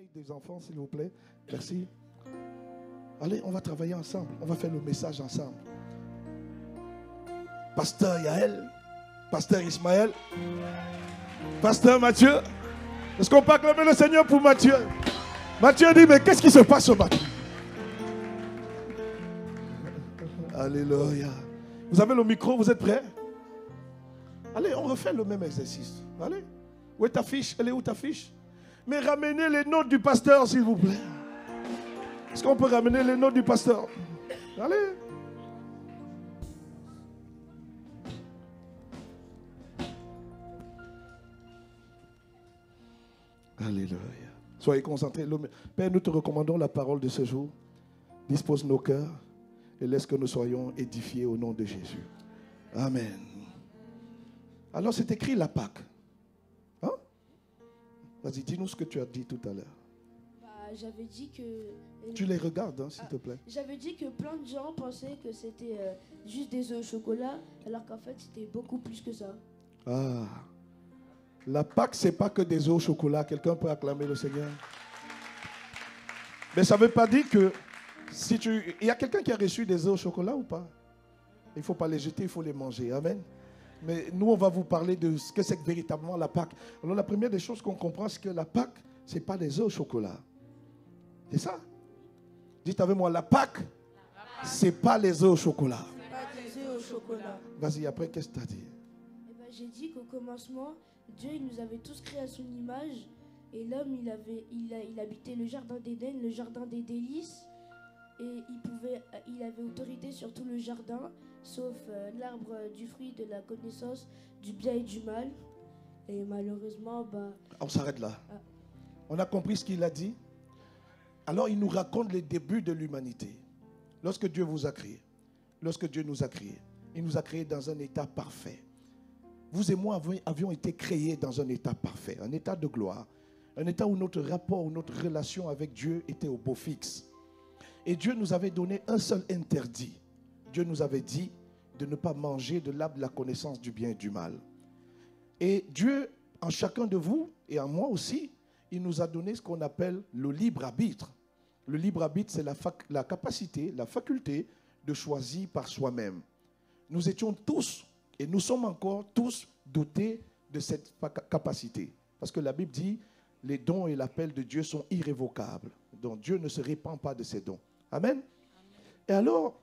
mic des enfants, s'il vous plaît. Merci. Allez, on va travailler ensemble. On va faire le message ensemble. Pasteur Yael, Pasteur Ismaël, Pasteur Mathieu. Est-ce qu'on peut acclamer le Seigneur pour Mathieu? Mathieu dit, mais qu'est-ce qui se passe ce matin? Alléluia. Vous avez le micro, vous êtes prêts? Allez, on refait le même exercice. Allez. Où est ta fiche? Elle est où ta fiche? Mais ramenez les notes du pasteur, s'il vous plaît. Est-ce qu'on peut ramener les notes du pasteur? Allez. Alléluia. Soyez concentrés. Père, nous te recommandons la parole de ce jour. Dispose nos cœurs et laisse que nous soyons édifiés au nom de Jésus. Amen. Alors c'est écrit la Pâque. Hein? Vas-y, dis-nous ce que tu as dit tout à l'heure. J'avais dit que... Tu les regardes, hein, s'il te plaît. J'avais dit que plein de gens pensaient que c'était juste des œufs au chocolat, alors qu'en fait c'était beaucoup plus que ça. Ah. La Pâque, ce n'est pas que des œufs au chocolat. Quelqu'un peut acclamer le Seigneur. Mais ça ne veut pas dire que si tu... Il y a quelqu'un qui a reçu des œufs au chocolat ou pas? Il ne faut pas les jeter, il faut les manger. Amen. Mais nous, on va vous parler de ce que c'est que véritablement la Pâque. Alors la première des choses qu'on comprend, c'est que la Pâque, ce n'est pas des œufs au chocolat. C'est ça? Dites avec moi, la Pâque, ce n'est pas les œufs au chocolat. Pas des œufs au chocolat. Vas-y, après, qu'est-ce que tu as dit? J'ai dit qu'au commencement, Dieu il nous avait tous créés à son image. Et l'homme, il habitait le jardin d'Éden, le jardin des délices. Et il avait autorité sur tout le jardin, sauf l'arbre du fruit de la connaissance du bien et du mal. Et malheureusement, on s'arrête là. On a compris ce qu'il a dit. Alors il nous raconte les débuts de l'humanité. Lorsque Dieu vous a créé, lorsque Dieu nous a créés, il nous a créés dans un état parfait. Vous et moi avions été créés dans un état parfait, un état de gloire, un état où notre rapport, où notre relation avec Dieu était au beau fixe. Et Dieu nous avait donné un seul interdit. Dieu nous avait dit de ne pas manger de l'arbre de la connaissance du bien et du mal. Et Dieu, en chacun de vous et en moi aussi, il nous a donné ce qu'on appelle le libre arbitre. Le libre arbitre, c'est la capacité, la faculté de choisir par soi-même. Nous étions tous, et nous sommes encore tous dotés de cette capacité. Parce que la Bible dit, les dons et l'appel de Dieu sont irrévocables. Donc Dieu ne se répand pas de ses dons. Amen. Amen. Et alors,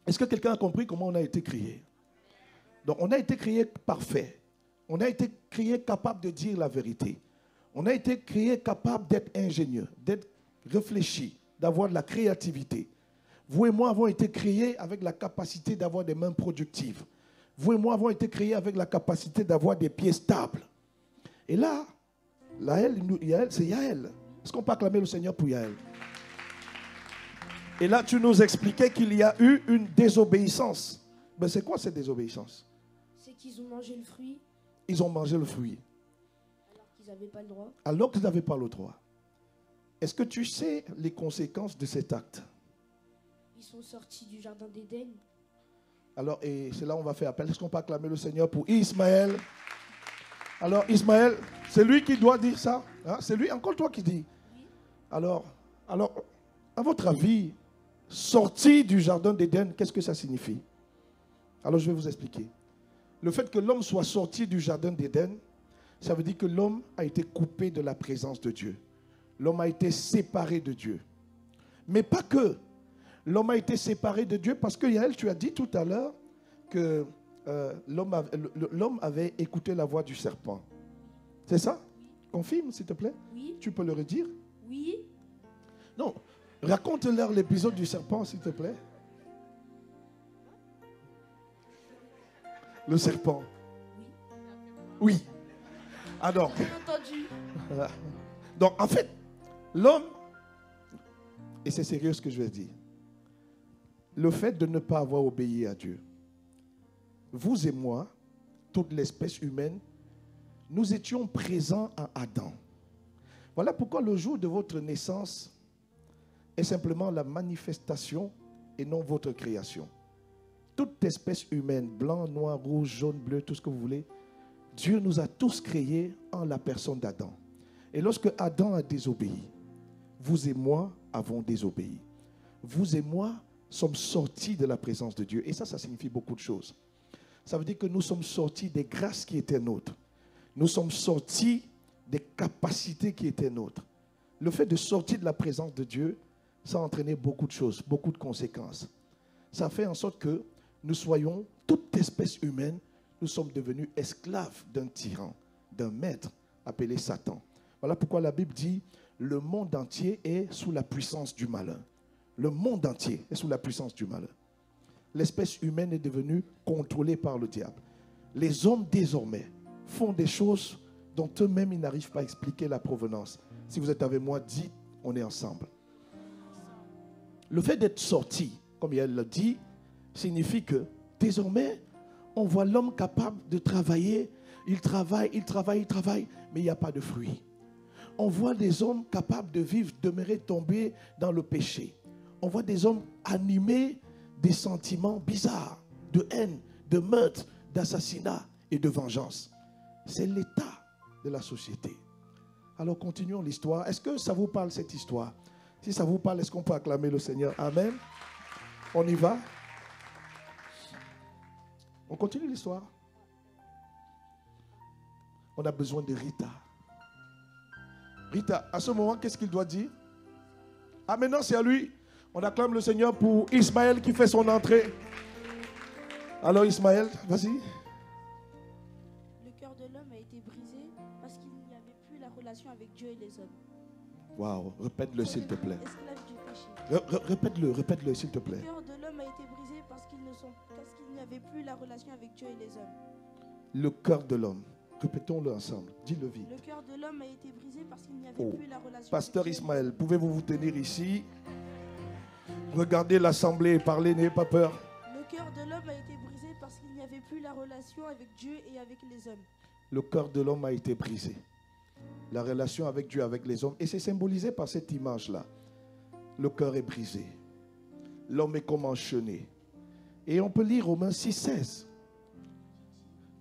est-ce que quelqu'un a compris comment on a été créé? Donc on a été créé parfait. On a été créé capable de dire la vérité. On a été créé capable d'être ingénieux, d'être réfléchi, d'avoir de la créativité. Vous et moi avons été créés avec la capacité d'avoir des mains productives. Vous et moi avons été créés avec la capacité d'avoir des pieds stables. Et là, Yael, c'est Yael. Est-ce qu'on peut acclamer le Seigneur pour Yael? Et là, tu nous expliquais qu'il y a eu une désobéissance. Mais c'est quoi cette désobéissance? C'est qu'ils ont mangé le fruit. Ils ont mangé le fruit. Alors qu'ils n'avaient pas le droit. Alors qu'ils n'avaient pas le droit. Est-ce que tu sais les conséquences de cet acte? Ils sont sortis du jardin d'Éden. Alors, et c'est là où on va faire appel. Est-ce qu'on peut acclamer le Seigneur pour Ismaël? Alors, Ismaël, c'est lui qui doit dire ça. Hein? C'est lui, encore toi qui dis. Oui. Alors, à votre avis, sortir du jardin d'Éden, qu'est-ce que ça signifie? Alors, je vais vous expliquer. Le fait que l'homme soit sorti du jardin d'Éden, ça veut dire que l'homme a été coupé de la présence de Dieu. L'homme a été séparé de Dieu. Mais pas que. L'homme a été séparé de Dieu parce que, Yael, tu as dit tout à l'heure que l'homme avait écouté la voix du serpent. C'est ça? Confirme, s'il te plaît? Oui. Tu peux le redire? Oui. Non. Raconte-leur l'épisode du serpent, s'il te plaît. Le serpent. Oui. Oui. Alors. J'ai entendu. Donc, en fait, l'homme, et c'est sérieux ce que je vais dire, le fait de ne pas avoir obéi à Dieu, vous et moi, toute l'espèce humaine, nous étions présents à Adam. Voilà pourquoi le jour de votre naissance est simplement la manifestation et non votre création. Toute espèce humaine, blanc, noir, rouge, jaune, bleu, tout ce que vous voulez, Dieu nous a tous créés en la personne d'Adam. Et lorsque Adam a désobéi, vous et moi avons désobéi. Vous et moi sommes sortis de la présence de Dieu. Et ça signifie beaucoup de choses. Ça veut dire que nous sommes sortis des grâces qui étaient nôtres. Nous sommes sortis des capacités qui étaient nôtres. Le fait de sortir de la présence de Dieu, ça a entraîné beaucoup de choses, beaucoup de conséquences. Ça fait en sorte que nous soyons, toute espèce humaine, nous sommes devenus esclaves d'un tyran, d'un maître appelé Satan. Voilà pourquoi la Bible dit, le monde entier est sous la puissance du malin. Le monde entier est sous la puissance du malin. L'espèce humaine est devenue contrôlée par le diable. Les hommes désormais font des choses dont eux-mêmes ils n'arrivent pas à expliquer la provenance. Si vous êtes avec moi, dites, on est ensemble. Le fait d'être sorti, comme elle l'a dit, signifie que désormais, on voit l'homme capable de travailler. Il travaille, mais il n'y a pas de fruit. On voit des hommes capables de vivre, demeurer, tomber dans le péché. On voit des hommes animés des sentiments bizarres, de haine, de meurtre, d'assassinat et de vengeance. C'est l'état de la société. Alors continuons l'histoire. Est-ce que ça vous parle cette histoire? Si ça vous parle, est-ce qu'on peut acclamer le Seigneur? Amen. On y va. On continue l'histoire. On a besoin de Rita. Rita, à ce moment, qu'est-ce qu'il doit dire? Ah, maintenant c'est à lui. On acclame le Seigneur pour Ismaël qui fait son entrée. Alors Ismaël, vas-y. Le cœur de l'homme a été brisé parce qu'il n'y avait plus la relation avec Dieu et les hommes. Waouh, répète-le s'il te plaît. Esclave du péché. Répète-le s'il te plaît. Le cœur de l'homme a été brisé parce qu'il n'y avait plus la relation avec Dieu et les hommes. Le cœur de l'homme. Répétons-le ensemble. Dis-le vite. Le cœur de l'homme a été brisé parce qu'il n'y avait plus la relation Pasteur avec Dieu. Ismaël, pouvez-vous vous tenir ici? Regardez l'assemblée et parlez, n'ayez pas peur. Le cœur de l'homme a été brisé parce qu'il n'y avait plus la relation avec Dieu et avec les hommes. Le cœur de l'homme a été brisé. La relation avec Dieu, avec les hommes. Et c'est symbolisé par cette image-là. Le cœur est brisé. L'homme est comme enchaîné. Et on peut lire Romains 6,16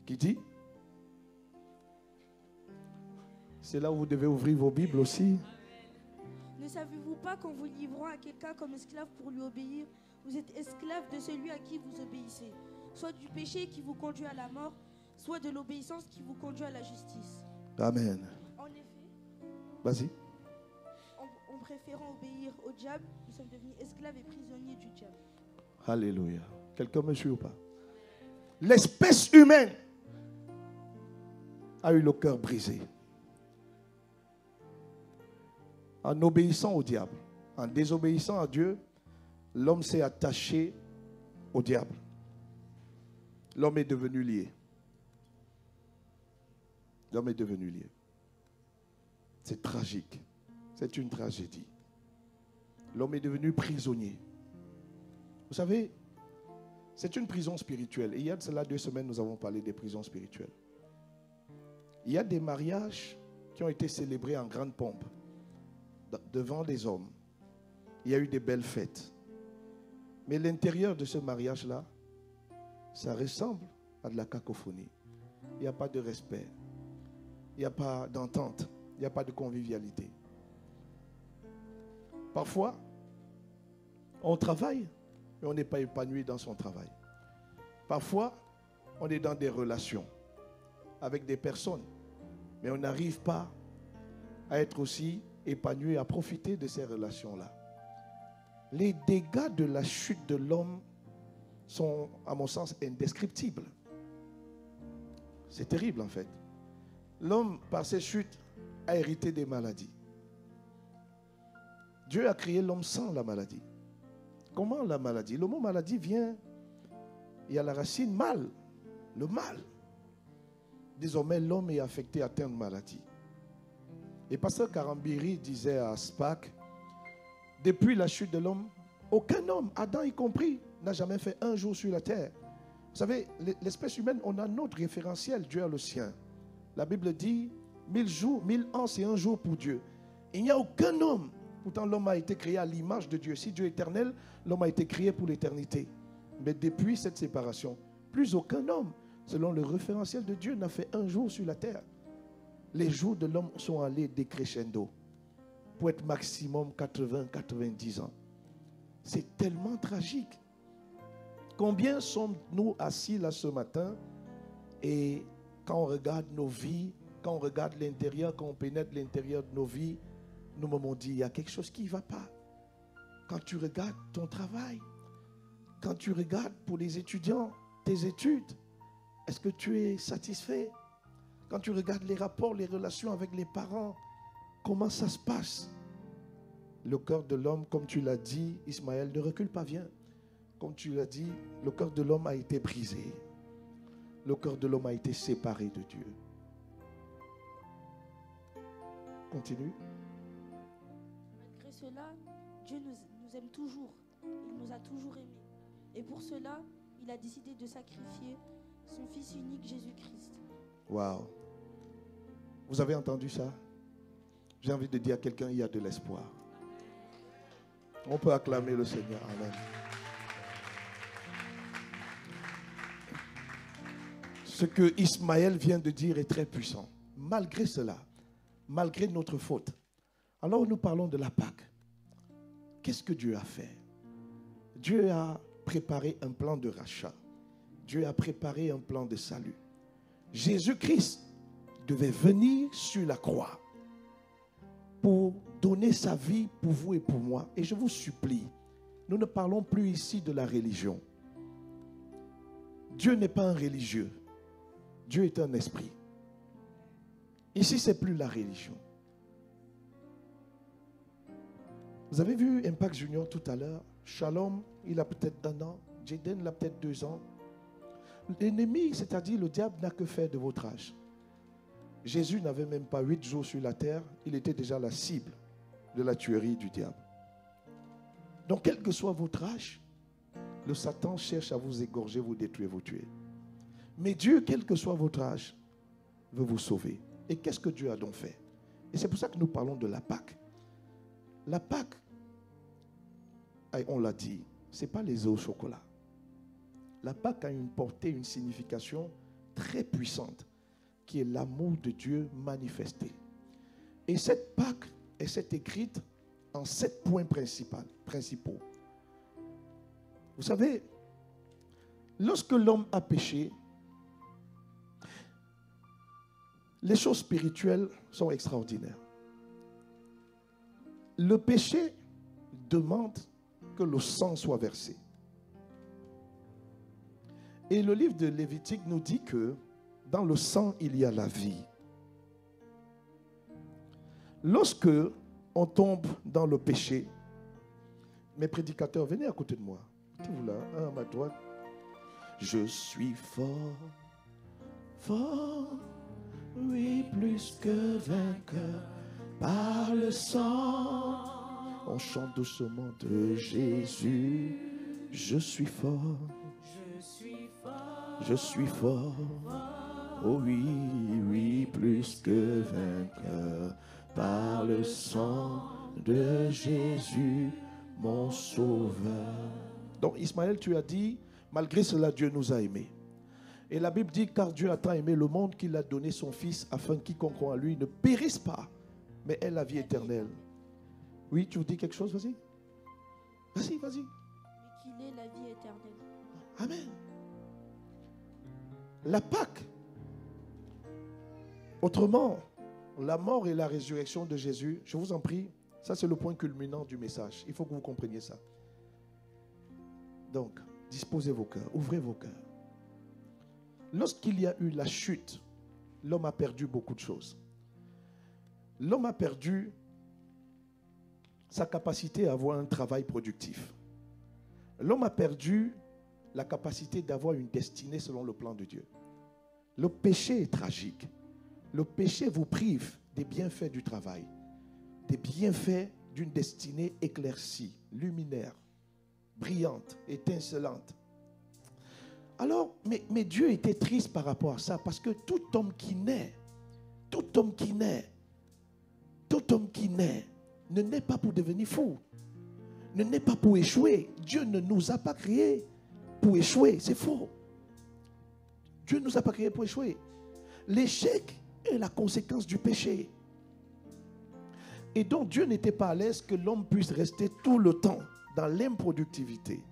qui dit, c'est là où vous devez ouvrir vos Bibles aussi. Ne savez-vous pas qu'en vous livrant à quelqu'un comme esclave pour lui obéir, vous êtes esclave de celui à qui vous obéissez, soit du péché qui vous conduit à la mort, soit de l'obéissance qui vous conduit à la justice. Amen. En effet, Vas-y. en préférant obéir au diable, nous sommes devenus esclaves et prisonniers du diable. Alléluia. Quelqu'un me suit ou pas? L'espèce humaine a eu le cœur brisé. En obéissant au diable, en désobéissant à Dieu, l'homme s'est attaché au diable. L'homme est devenu lié. L'homme est devenu lié. C'est tragique. C'est une tragédie. L'homme est devenu prisonnier. Vous savez, c'est une prison spirituelle. Et il y a de cela 2 semaines, nous avons parlé des prisons spirituelles. Il y a des mariages qui ont été célébrés en grande pompe devant des hommes. Il y a eu des belles fêtes. Mais l'intérieur de ce mariage-là, ça ressemble à de la cacophonie. Il n'y a pas de respect. Il n'y a pas d'entente. Il n'y a pas de convivialité. Parfois, on travaille, mais on n'est pas épanoui dans son travail. Parfois, on est dans des relations avec des personnes, mais on n'arrive pas à être aussi épanoui, à profiter de ces relations-là. Les dégâts de la chute de l'homme sont, à mon sens, indescriptibles. C'est terrible en fait. L'homme, par ses chutes, a hérité des maladies. Dieu a créé l'homme sans la maladie. Comment la maladie? Le mot maladie vient, il y a la racine mal, le mal. Désormais, l'homme est affecté, atteint de maladie. Et pasteur Karambiri disait à SPAC, depuis la chute de l'homme, aucun homme, Adam y compris, n'a jamais fait un jour sur la terre. Vous savez, l'espèce humaine, on a notre référentiel, Dieu a le sien. La Bible dit, 1000 jours, 1000 ans, c'est un jour pour Dieu. Il n'y a aucun homme. Pourtant, l'homme a été créé à l'image de Dieu. Si Dieu est éternel, l'homme a été créé pour l'éternité. Mais depuis cette séparation, plus aucun homme, selon le référentiel de Dieu, n'a fait un jour sur la terre. Les jours de l'homme sont allés décrescendo. pour être maximum 80-90 ans. C'est tellement tragique. Combien sommes-nous assis là ce matin et quand on regarde nos vies, quand on regarde l'intérieur, quand on pénètre l'intérieur de nos vies, nous m'avons dit, il y a quelque chose qui ne va pas. Quand tu regardes ton travail, quand tu regardes pour les étudiants, tes études, est-ce que tu es satisfait? Quand tu regardes les rapports, les relations avec les parents, comment ça se passe? Le cœur de l'homme, comme tu l'as dit, Ismaël, ne recule pas, viens. Comme tu l'as dit, le cœur de l'homme a été brisé. Le cœur de l'homme a été séparé de Dieu. Continue. Malgré cela, Dieu nous aime toujours. Il nous a toujours aimés. Et pour cela, il a décidé de sacrifier son Fils unique, Jésus-Christ. Waouh. Vous avez entendu ça? J'ai envie de dire à quelqu'un, il y a de l'espoir. On peut acclamer le Seigneur. Amen. Ce que Ismaël vient de dire est très puissant. Malgré cela, malgré notre faute. Alors nous parlons de la Pâque. Qu'est-ce que Dieu a fait? Dieu a préparé un plan de rachat. Dieu a préparé un plan de salut. Jésus-Christ devait venir sur la croix pour donner sa vie pour vous et pour moi. Et je vous supplie, nous ne parlons plus ici de la religion. Dieu n'est pas un religieux. Dieu est un esprit. Ici, ce n'est plus la religion. Vous avez vu Impact Junior tout à l'heure. Shalom, il a peut-être 1 an. Jaden, il a peut-être 2 ans. L'ennemi, c'est-à-dire le diable, n'a que faire de votre âge. Jésus n'avait même pas 8 jours sur la terre. Il était déjà la cible de la tuerie du diable. Donc, quel que soit votre âge, le Satan cherche à vous égorger, vous détruire, vous tuer. Mais Dieu, quel que soit votre âge, veut vous sauver. Et qu'est-ce que Dieu a donc fait? Et c'est pour ça que nous parlons de la Pâque. La Pâque, on l'a dit, ce n'est pas les œufs au chocolat. La Pâque a une portée, une signification très puissante, qui est l'amour de Dieu manifesté. Et cette Pâque est écrite en 7 points principaux. Vous savez, lorsque l'homme a péché, les choses spirituelles sont extraordinaires. Le péché demande que le sang soit versé. Et le livre de Lévitique nous dit que dans le sang, il y a la vie. Lorsque on tombe dans le péché, mes prédicateurs, venez à côté de moi. Mettez-vous là, à ma droite. Je suis fort, fort, oui, plus que vainqueur, par le sang. On chante doucement de Jésus. Je suis fort. Je suis fort. Oh oui, oui, plus que vainqueur, par le sang de Jésus, mon sauveur. Donc Ismaël, tu as dit, malgré cela, Dieu nous a aimés. Et la Bible dit, car Dieu a tant aimé le monde qu'il a donné son Fils, afin que quiconque croit en lui ne périsse pas, mais ait la vie éternelle. Oui, tu vous dis quelque chose, vas-y. Vas-y, vas-y. Mais qu'il ait la vie éternelle. Amen. La Pâque. Autrement, la mort et la résurrection de Jésus, je vous en prie, ça c'est le point culminant du message. Il faut que vous compreniez ça. Donc, disposez vos cœurs, ouvrez vos cœurs. Lorsqu'il y a eu la chute, l'homme a perdu beaucoup de choses. L'homme a perdu sa capacité à avoir un travail productif. L'homme a perdu la capacité d'avoir une destinée selon le plan de Dieu. Le péché est tragique. Le péché vous prive des bienfaits du travail, des bienfaits d'une destinée éclaircie, luminaire, brillante, étincelante. Alors, mais Dieu était triste par rapport à ça, parce que tout homme qui naît ne naît pas pour devenir fou, ne naît pas pour échouer. Dieu ne nous a pas créés pour échouer, c'est faux. Dieu ne nous a pas créés pour échouer. L'échec est la conséquence du péché. Et donc Dieu n'était pas à l'aise que l'homme puisse rester tout le temps dans l'improductivité,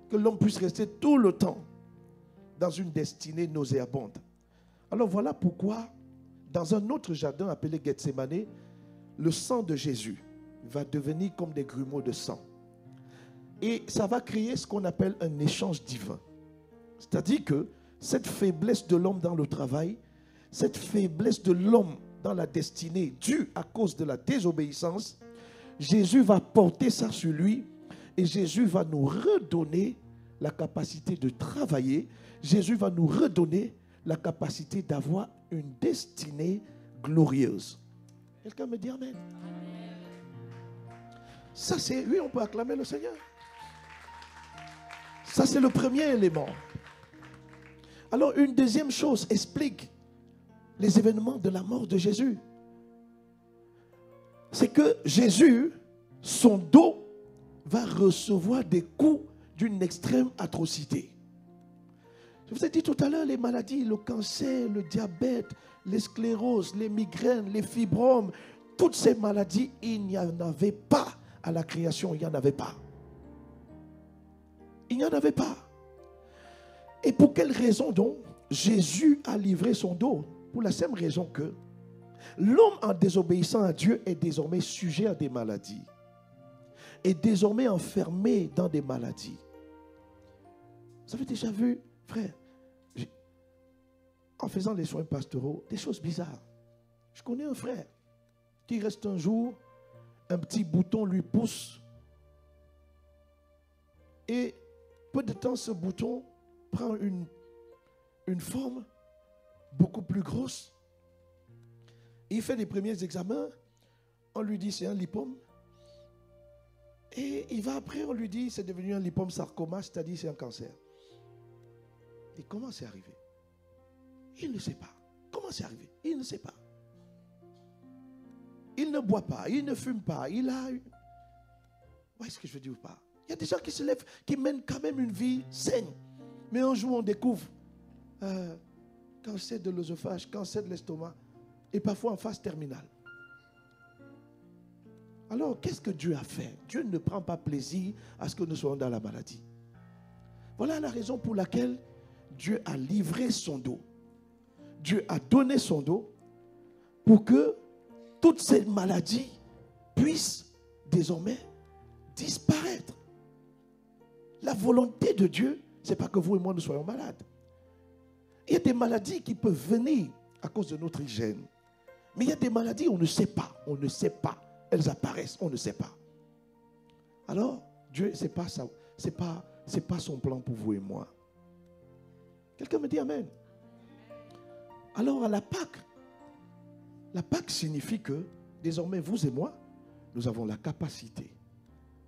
que l'homme puisse rester tout le temps dans une destinée nauséabonde. Alors voilà pourquoi, dans un autre jardin appelé Gethsémane, le sang de Jésus va devenir comme des grumeaux de sang. Et ça va créer ce qu'on appelle un échange divin. C'est-à-dire que cette faiblesse de l'homme dans le travail, cette faiblesse de l'homme dans la destinée due à cause de la désobéissance, Jésus va porter ça sur lui et Jésus va nous redonner la capacité de travailler. Jésus va nous redonner la capacité d'avoir une destinée glorieuse. Quelqu'un me dit Amen. Ça c'est, oui, on peut acclamer le Seigneur. Ça c'est le premier élément. Alors une deuxième chose explique les événements de la mort de Jésus. C'est que Jésus, son dos va recevoir des coups d'une extrême atrocité. Je vous ai dit tout à l'heure, les maladies, le cancer, le diabète, les scléroses, les migraines, les fibromes, toutes ces maladies, il n'y en avait pas à la création, il n'y en avait pas. Il n'y en avait pas. Et pour quelle raison donc Jésus a livré son dos? Pour la simple raison que l'homme en désobéissant à Dieu est désormais sujet à des maladies. Est désormais enfermé dans des maladies. Vous avez déjà vu, frère, en faisant les soins pastoraux, des choses bizarres. Je connais un frère qui reste un jour, un petit bouton lui pousse et peu de temps ce bouton prend une forme beaucoup plus grosse. Il fait les premiers examens, on lui dit c'est un lipome. Et il va après, on lui dit c'est devenu un lipome sarcoma, c'est-à-dire c'est un cancer. Et comment c'est arrivé? Il ne sait pas. Comment c'est arrivé? Il ne sait pas. Il ne boit pas, il ne fume pas, il a... Vous voyez ce que je veux dire ou pas? Il y a des gens qui se lèvent, qui mènent quand même une vie saine. Mais un jour on découvre cancer de l'œsophage, cancer de l'estomac, et parfois en phase terminale. Alors, qu'est-ce que Dieu a fait? Dieu ne prend pas plaisir à ce que nous soyons dans la maladie. Voilà la raison pour laquelle Dieu a livré son dos. Dieu a donné son dos pour que toutes ces maladies puissent désormais disparaître. La volonté de Dieu, ce n'est pas que vous et moi nous soyons malades. Il y a des maladies qui peuvent venir à cause de notre hygiène. Mais il y a des maladies, on ne sait pas. On ne sait pas. Elles apparaissent, on ne sait pas. Alors, Dieu, ce n'est pas ça. C'est pas son plan pour vous et moi. Quelqu'un me dit Amen. Alors, à la Pâque signifie que, désormais, vous et moi, nous avons la capacité.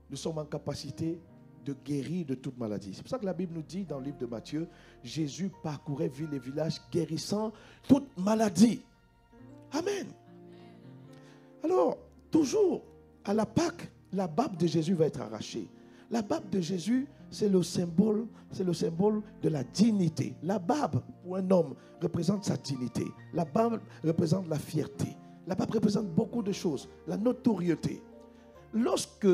Nous sommes en capacité de guérir de toute maladie. C'est pour ça que la Bible nous dit dans le livre de Matthieu, Jésus parcourait ville et village guérissant toute maladie. Amen. Alors, toujours à la Pâque, la barbe de Jésus va être arrachée. La barbe de Jésus, c'est le symbole de la dignité. La barbe, pour un homme, représente sa dignité. La barbe représente la fierté. La barbe représente beaucoup de choses. La notoriété. Lorsque,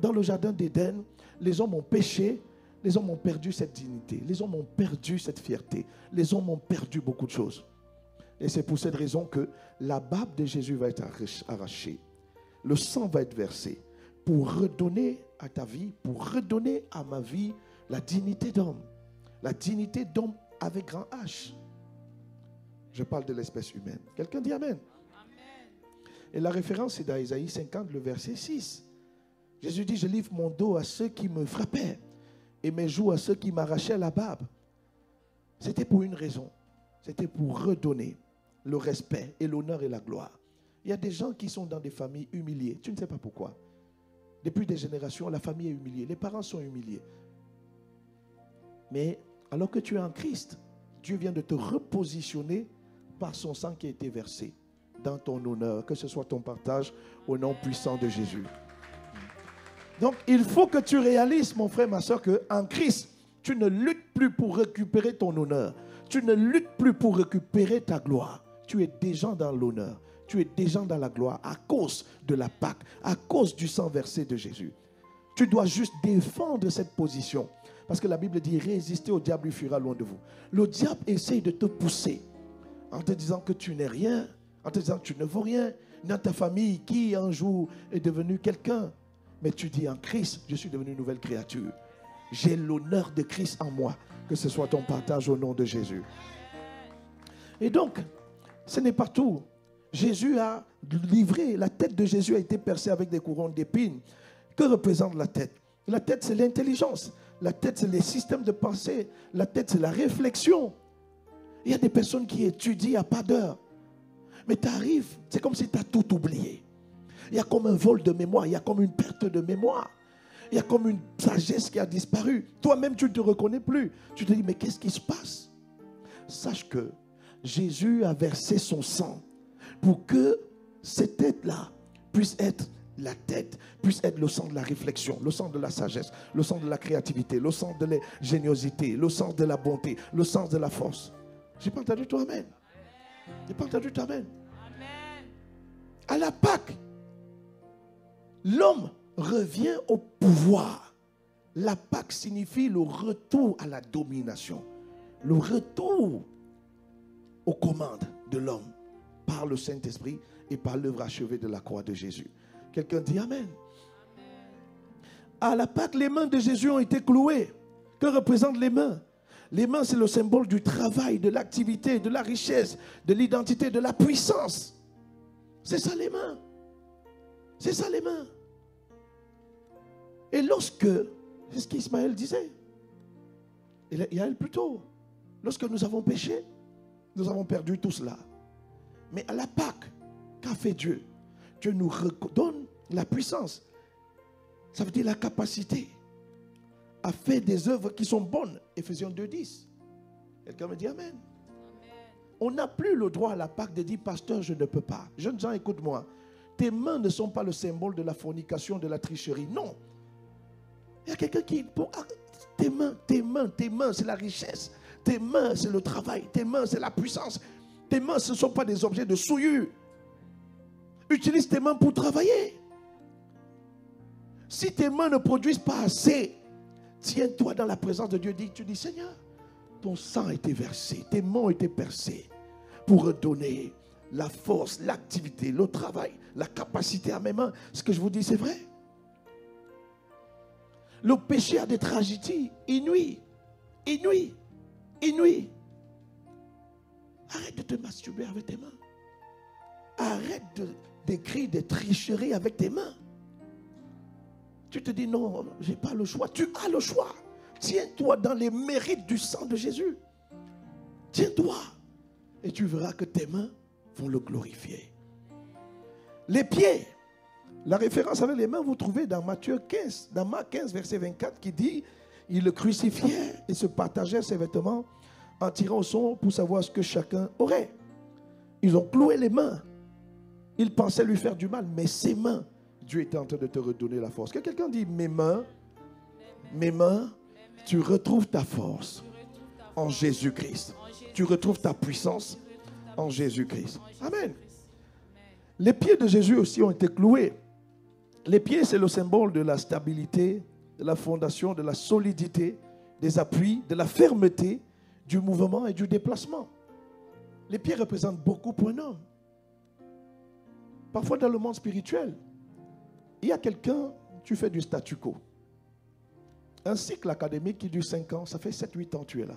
dans le jardin d'Éden, les hommes ont péché, les hommes ont perdu cette dignité. Les hommes ont perdu cette fierté. Les hommes ont perdu beaucoup de choses. Et c'est pour cette raison que la barbe de Jésus va être arrachée. Le sang va être versé pour redonner à ta vie, pour redonner à ma vie la dignité d'homme. La dignité d'homme avec grand H. Je parle de l'espèce humaine. Quelqu'un dit Amen. Amen. Et la référence est dans Isaïe 50, le verset 6. Jésus dit, je livre mon dos à ceux qui me frappaient et mes joues à ceux qui m'arrachaient la barbe. C'était pour une raison. C'était pour redonner le respect et l'honneur et la gloire. Il y a des gens qui sont dans des familles humiliées. Tu ne sais pas pourquoi. Depuis des générations, la famille est humiliée. Les parents sont humiliés. Mais alors que tu es en Christ, Dieu vient de te repositionner par son sang qui a été versé dans ton honneur. Que ce soit ton partage au nom puissant de Jésus. Donc, il faut que tu réalises, mon frère, ma soeur, qu'en Christ, tu ne luttes plus pour récupérer ton honneur. Tu ne luttes plus pour récupérer ta gloire. Tu es déjà dans l'honneur. tu es déjà dans la gloire à cause de la Pâque, à cause du sang versé de Jésus. Tu dois juste défendre cette position. Parce que la Bible dit, résistez au diable, il fuira loin de vous. Le diable essaye de te pousser en te disant que tu n'es rien, en te disant que tu ne vaux rien. Dans ta famille, qui un jour est devenu quelqu'un. Mais tu dis, en Christ, je suis devenu une nouvelle créature. J'ai l'honneur de Christ en moi. Que ce soit ton partage au nom de Jésus. Et donc, ce n'est pas tout. Jésus a livré, la tête de Jésus a été percée avec des couronnes d'épines. Que représente la tête? La tête, c'est l'intelligence. La tête, c'est les systèmes de pensée. La tête, c'est la réflexion. Il y a des personnes qui étudient à pas d'heure. Mais tu arrives, c'est comme si tu as tout oublié. Il y a comme un vol de mémoire, il y a comme une perte de mémoire. Il y a comme une sagesse qui a disparu. Toi-même, tu ne te reconnais plus. Tu te dis, mais qu'est-ce qui se passe? Sache que Jésus a versé son sang pour que cette tête-là puisse être la tête, puisse être le sang de la réflexion, le sang de la sagesse, le sang de la créativité, le sang de l'ingéniosité, le sang de la bonté, le sang de la force. J'ai pas entendu toi, amen. J'ai pas entendu toi, amen. À la Pâque, l'homme revient au pouvoir. La Pâque signifie le retour à la domination, le retour aux commandes de l'homme par le Saint-Esprit et par l'œuvre achevée de la croix de Jésus. Quelqu'un dit amen. À la Pâque, les mains de Jésus ont été clouées. Que représentent les mains? Les mains, c'est le symbole du travail, de l'activité, de la richesse, de l'identité, de la puissance. C'est ça les mains. C'est ça les mains. Et lorsque, c'est ce qu'Ismaël disait, il y a elle plutôt, lorsque nous avons péché, nous avons perdu tout cela. Mais à la Pâque, qu'a fait Dieu? Dieu nous redonne la puissance. Ça veut dire la capacité à faire des œuvres qui sont bonnes. Ephésiens 2:10. Quelqu'un me dit amen. On n'a plus le droit à la Pâque de dire, pasteur, je ne peux pas. Jeunes gens, écoute-moi. Tes mains ne sont pas le symbole de la fornication, de la tricherie. Non. Il y a quelqu'un qui... tes mains, c'est la richesse. Tes mains, c'est le travail. Tes mains, c'est la puissance. Tes mains, ce ne sont pas des objets de souillure. Utilise tes mains pour travailler. Si tes mains ne produisent pas assez, tiens-toi dans la présence de Dieu. Tu dis, Seigneur, ton sang a été versé, tes mains ont été percées pour redonner la force, l'activité, le travail, la capacité à mes mains. Ce que je vous dis, c'est vrai. Le péché a des tragédies inouïes. Inouïes. Arrête de te masturber avec tes mains. Arrête d'écrire des tricheries avec tes mains. Tu te dis non, je n'ai pas le choix. Tu as le choix. Tiens-toi dans les mérites du sang de Jésus. Tiens-toi. Et tu verras que tes mains vont le glorifier. Les pieds. La référence avec les mains, vous trouvez dans Matthieu 15. Dans Marc 15, verset 24, qui dit, il le crucifiait et se partageait ses vêtements en tirant au son pour savoir ce que chacun aurait. Ils ont cloué les mains. Ils pensaient lui faire du mal, mais ses mains, Dieu était en train de te redonner la force. Que quelqu'un dit, mes mains, tu retrouves ta force en Jésus-Christ. Tu retrouves ta puissance en Jésus-Christ. Amen. Les pieds de Jésus aussi ont été cloués. Les pieds, c'est le symbole de la stabilité, de la fondation, de la solidité, des appuis, de la fermeté, du mouvement et du déplacement. Les pieds représentent beaucoup pour un homme. Parfois dans le monde spirituel, il y a quelqu'un, tu fais du statu quo. Un cycle académique qui dure 5 ans, ça fait 7-8 ans que tu es là.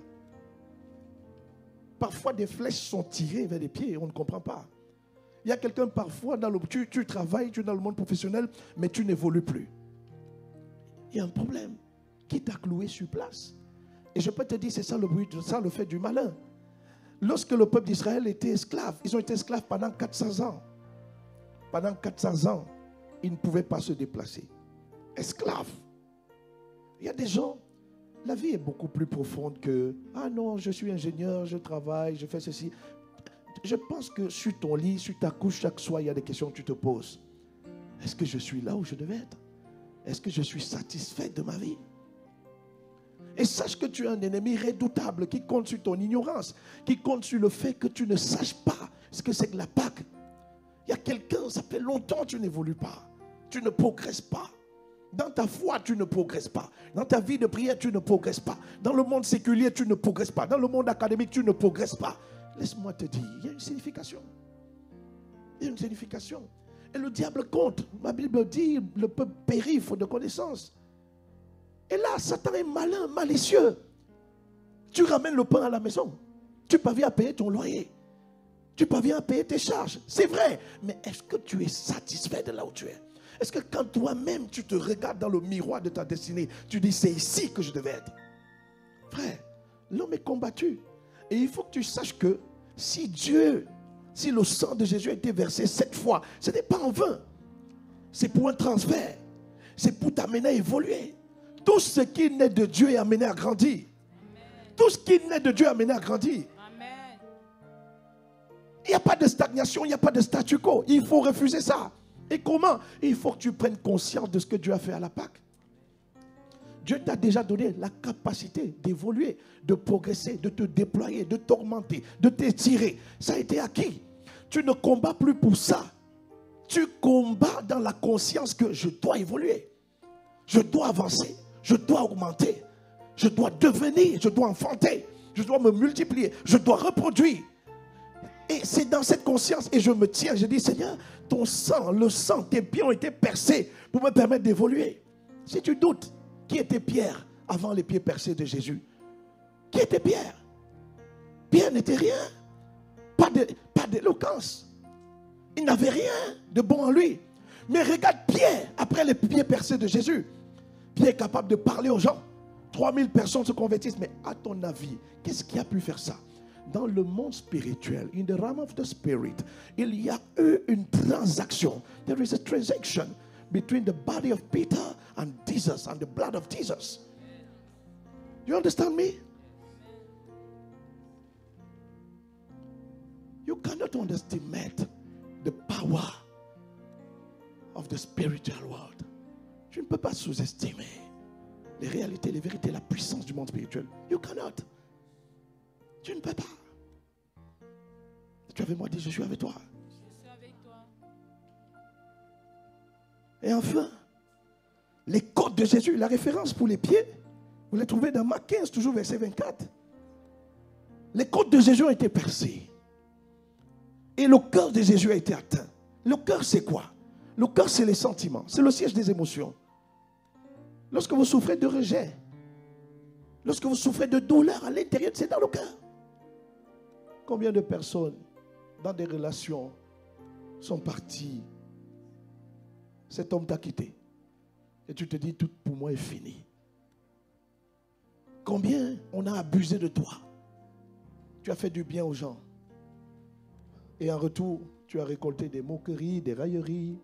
Parfois des flèches sont tirées vers les pieds et on ne comprend pas. Il y a quelqu'un parfois, tu travailles, tu es dans le monde professionnel, mais tu n'évolues plus. Il y a un problème qui t'a cloué sur place. Et je peux te dire, c'est ça le but, ça le fait du malin. Lorsque le peuple d'Israël était esclave, ils ont été esclaves pendant 400 ans. Pendant 400 ans, ils ne pouvaient pas se déplacer. Esclaves. Il y a des gens, la vie est beaucoup plus profonde que « Ah non, je suis ingénieur, je travaille, je fais ceci. » Je pense que sur ton lit, sur ta couche, chaque soir, il y a des questions que tu te poses. Est-ce que je suis là où je devais être? Est-ce que je suis satisfait de ma vie? Et sache que tu es un ennemi redoutable qui compte sur ton ignorance, qui compte sur le fait que tu ne saches pas ce que c'est que la Pâque. Il y a quelqu'un, ça fait longtemps que tu n'évolues pas. Tu ne progresses pas. Dans ta foi, tu ne progresses pas. Dans ta vie de prière, tu ne progresses pas. Dans le monde séculier, tu ne progresses pas. Dans le monde académique, tu ne progresses pas. Laisse-moi te dire, il y a une signification. Il y a une signification. Et le diable compte. Ma Bible dit, le peuple périt faute de connaissance. Et là, Satan est malin, malicieux. Tu ramènes le pain à la maison. Tu parviens à payer ton loyer. Tu parviens à payer tes charges. C'est vrai. Mais est-ce que tu es satisfait de là où tu es? Est-ce que quand toi-même, tu te regardes dans le miroir de ta destinée, tu dis, c'est ici que je devais être? Frère, l'homme est combattu. Et il faut que tu saches que si le sang de Jésus a été versé 7 fois, ce n'est pas en vain. C'est pour un transfert. C'est pour t'amener à évoluer. Tout ce qui naît de Dieu est amené à grandir. Amen. Tout ce qui naît de Dieu est amené à grandir. Amen. Il n'y a pas de stagnation, il n'y a pas de statu quo. Il faut refuser ça. Et comment? Il faut que tu prennes conscience de ce que Dieu a fait à la Pâque. Dieu t'a déjà donné la capacité d'évoluer, de progresser, de te déployer, de t'augmenter, de t'étirer. Ça a été acquis. Tu ne combats plus pour ça. Tu combats dans la conscience que je dois évoluer. Je dois avancer. Je dois augmenter. Je dois devenir. Je dois enfanter. Je dois me multiplier. Je dois reproduire. Et c'est dans cette conscience, et je me tiens, je dis, Seigneur, ton sang, le sang, tes pieds ont été percés pour me permettre d'évoluer. Si tu doutes, qui était Pierre avant les pieds percés de Jésus? Qui était Pierre? Pierre n'était rien. Pas d'éloquence. Il n'avait rien de bon en lui. Mais regarde Pierre, après les pieds percés de Jésus. Pierre est capable de parler aux gens. 3000 personnes se convertissent. Mais à ton avis, qu'est-ce qui a pu faire ça? Dans le monde spirituel, in the realm of the spirit, il y a eu une transaction. There is a transaction between the body of Peter and Jesus and the blood of Jesus. You understand me? You cannot underestimate the power of the spiritual world. Tu ne peux pas sous-estimer les réalités, les vérités, la puissance du monde spirituel. You cannot. Tu ne peux pas. Tu avais moi dit, je suis avec toi. Je suis avec toi. Et enfin, les côtes de Jésus, la référence pour les pieds, vous les trouvez dans Marc 15, toujours verset 24. Les côtes de Jésus ont été percées. Et le cœur de Jésus a été atteint. Le cœur, c'est quoi? Le cœur, c'est les sentiments. C'est le siège des émotions. Lorsque vous souffrez de rejet, lorsque vous souffrez de douleur à l'intérieur, c'est dans le cœur. Combien de personnes dans des relations sont parties? Cet homme t'a quitté. Et tu te dis, tout pour moi est fini. Combien on a abusé de toi? Tu as fait du bien aux gens. Et en retour, tu as récolté des moqueries, des railleries.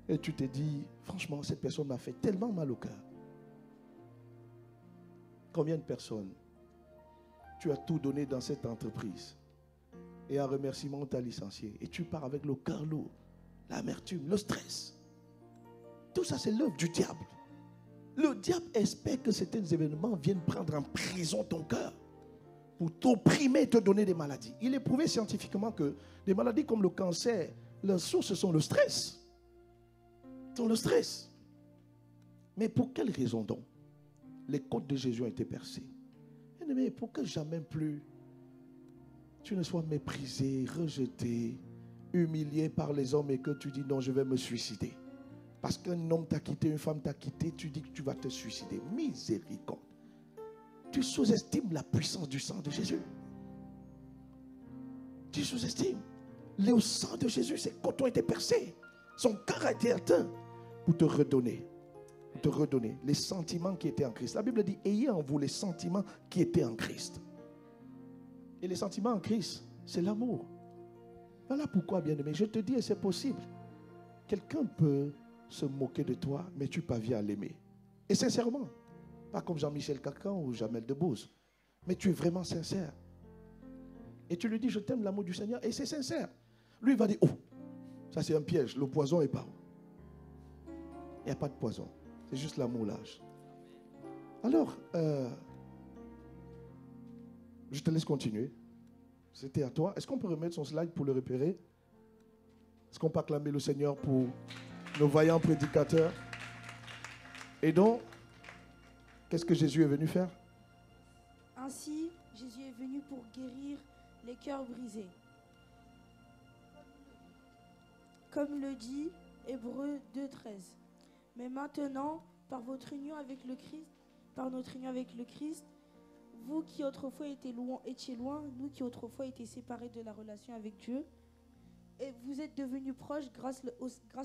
Et tu te dis, franchement, cette personne m'a fait tellement mal au cœur. Combien de personnes tu as tout donné dans cette entreprise et en remerciement on t'a licencié et tu pars avec le cœur lourd, l'amertume, le stress. Tout ça c'est l'œuvre du diable. Le diable espère que certains événements viennent prendre en prison ton cœur pour t'opprimer et te donner des maladies. Il est prouvé scientifiquement que des maladies comme le cancer, leurs sources sont le stress. Sont le stress. Mais pour quelle raison donc les côtes de Jésus ont été percées? Mais pour que jamais plus tu ne sois méprisé, rejeté, humilié par les hommes et que tu dis non, je vais me suicider. Parce qu'un homme t'a quitté, une femme t'a quitté, tu dis que tu vas te suicider. Miséricorde. Tu sous-estimes la puissance du sang de Jésus. Tu sous-estimes. Le sang de Jésus, ses côtes ont été percées. Son cœur a été atteint pour te redonner. Te redonner les sentiments qui étaient en Christ. La Bible dit, ayez en vous les sentiments qui étaient en Christ. Et les sentiments en Christ, c'est l'amour. Voilà pourquoi, bien-aimé, je te dis, et c'est possible. Quelqu'un peut se moquer de toi, mais tu parviens à l'aimer. Et sincèrement. Pas comme Jean-Michel Cacan ou Jamel Debbouze. Mais tu es vraiment sincère. Et tu lui dis, je t'aime, l'amour du Seigneur. Et c'est sincère. Lui, il va dire, oh, ça c'est un piège. Le poison est par où? Il n'y a pas de poison. C'est juste l'amour lâche. Alors, je te laisse continuer. C'était à toi. Est-ce qu'on peut remettre son slide pour le repérer? Est-ce qu'on peut acclamer le Seigneur pour nos vaillants prédicateurs? Et donc, qu'est-ce que Jésus est venu faire? Ainsi, Jésus est venu pour guérir les cœurs brisés. Comme le dit Hébreux 2,13. Mais maintenant, par votre union avec le Christ, vous qui autrefois étiez loin, nous qui autrefois étions séparés de la relation avec Dieu, et vous êtes devenus proches grâce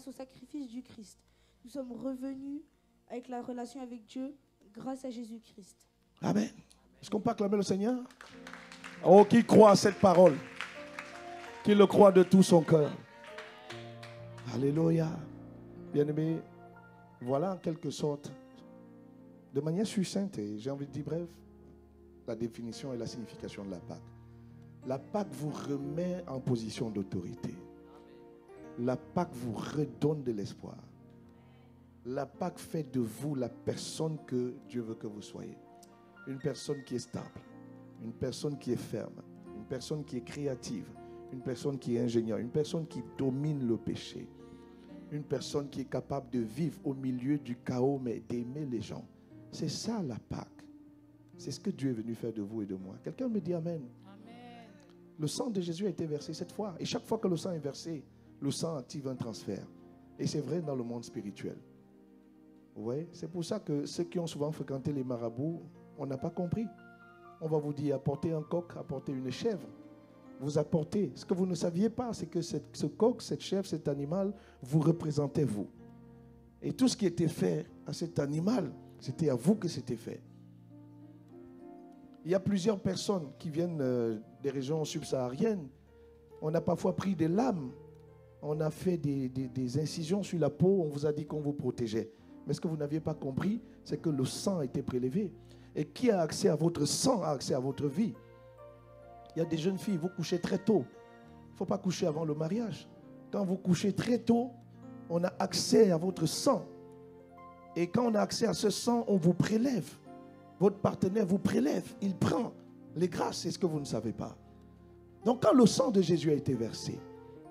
au sacrifice du Christ. Nous sommes revenus avec la relation avec Dieu grâce à Jésus-Christ. Amen. Est-ce qu'on peut acclamer le Seigneur? Oh, qui croit à cette parole? Qui le croit de tout son cœur? Alléluia. Bien-aimé, voilà en quelque sorte, de manière succincte, et j'ai envie de dire bref, la définition et la signification de la Pâque. La Pâque vous remet en position d'autorité. La Pâque vous redonne de l'espoir. La Pâque fait de vous la personne que Dieu veut que vous soyez. Une personne qui est stable, une personne qui est ferme, une personne qui est créative, une personne qui est ingénieure, une personne qui domine le péché, une personne qui est capable de vivre au milieu du chaos mais d'aimer les gens. C'est ça la Pâque. C'est ce que Dieu est venu faire de vous et de moi. Quelqu'un me dit Amen. Amen. Le sang de Jésus a été versé cette fois. Et chaque fois que le sang est versé, le sang active un transfert. Et c'est vrai dans le monde spirituel. Vous voyez? C'est pour ça que ceux qui ont souvent fréquenté les marabouts, on n'a pas compris. On va vous dire apportez un coq, apportez une chèvre. Vous apportez. Ce que vous ne saviez pas, c'est que ce coq, cette chèvre, cet animal, vous représentez vous. Et tout ce qui était fait à cet animal, c'était à vous que c'était fait. Il y a plusieurs personnes qui viennent des régions subsahariennes. On a parfois pris des lames. On a fait des incisions sur la peau. On vous a dit qu'on vous protégeait. Mais ce que vous n'aviez pas compris, c'est que le sang a été prélevé. Et qui a accès à votre sang a accès à votre vie. Il y a des jeunes filles, vous couchez très tôt. Il ne faut pas coucher avant le mariage. Quand vous couchez très tôt, on a accès à votre sang. Et quand on a accès à ce sang, on vous prélève. Votre partenaire vous prélève. Il prend les grâces. C'est ce que vous ne savez pas. Donc quand le sang de Jésus a été versé,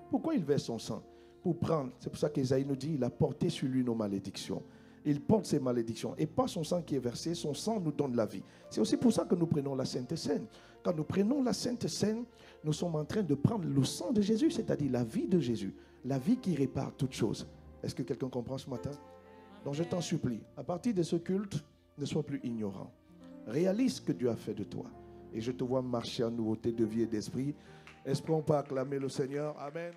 pourquoi il verse son sang? Pour prendre, c'est pour ça qu'Ésaïe nous dit, il a porté sur lui nos malédictions. Il porte ses malédictions. Et pas son sang qui est versé, son sang nous donne la vie. C'est aussi pour ça que nous prenons la Sainte Seine. Quand nous prenons la Sainte Seine, nous sommes en train de prendre le sang de Jésus, c'est-à-dire la vie de Jésus. La vie qui répare toutes choses. Est-ce que quelqu'un comprend ce matin? Donc je t'en supplie, à partir de ce culte, ne sois plus ignorant. Réalise ce que Dieu a fait de toi. Et je te vois marcher en nouveauté de vie et d'esprit. Est-ce qu'on peut acclamer le Seigneur? Amen.